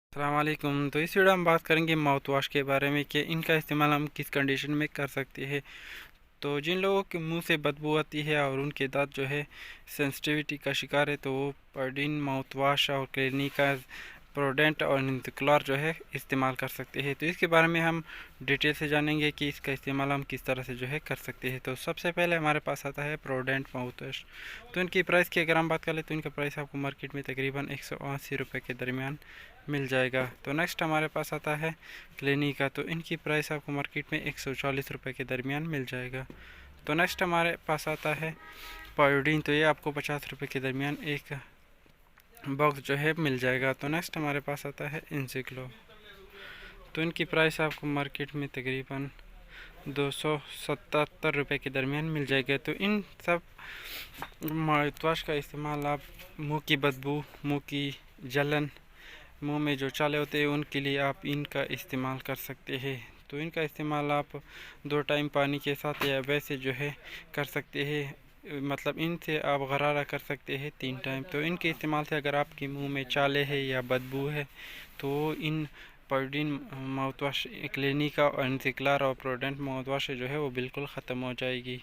अस्सलाम वालेकुम। तो इस वीडियो में बात करेंगे माउथ वॉश के बारे में कि इनका इस्तेमाल हम किस कंडीशन में कर सकते हैं। तो जिन लोगों के मुंह से बदबू आती है और उनके दांत जो है सेंसिटिविटी का शिकार है, तो वो पर्डिन माउथ वॉश और क्लिनिका प्रोडेंट और निक्लॉर जो है इस्तेमाल कर सकते हैं। तो इसके बारे में हम डिटेल से जानेंगे कि इसका इस्तेमाल हम किस तरह से जो है कर सकते हैं। तो सबसे पहले हमारे पास आता है प्रोडेंट माउथ वॉश। तो इनकी प्राइस की अगर हम बात करें तो इनका प्राइस आपको मार्केट में तकरीबन 180 रुपये के दरमियान मिल जाएगा। तो नेक्स्ट हमारे पास आता है क्लिनिका। तो इनकी प्राइस आपको मार्केट में 140 रुपये के दरमियान मिल जाएगा। तो नेक्स्ट हमारे पास आता है पायोडीन। तो ये आपको 50 रुपये के दरमियान एक बॉक्स जो है मिल जाएगा। तो नेक्स्ट हमारे पास आता है इंसिक्लो। तो इनकी प्राइस आपको मार्केट में तकरीबन 277 रुपये के दरमियान मिल जाएगा। तो इन सब माउथवॉश का इस्तेमाल आप मुंह की बदबू, मुंह की जलन, मुंह में जो चाले होते हैं उनके लिए आप इनका इस्तेमाल कर सकते हैं। तो इनका इस्तेमाल आप 2 टाइम पानी के साथ या वैसे जो है कर सकते हैं। मतलब इनसे आप गरारा कर सकते हैं 3 टाइम। तो इनके इस्तेमाल से अगर आपके मुंह में चाले है या बदबू है तो इन पर्डिन माउथ वॉश क्लिनिका और एनसिक्लर और प्रोडेंट माउथ वॉश जो है वो बिल्कुल ख़त्म हो जाएगी।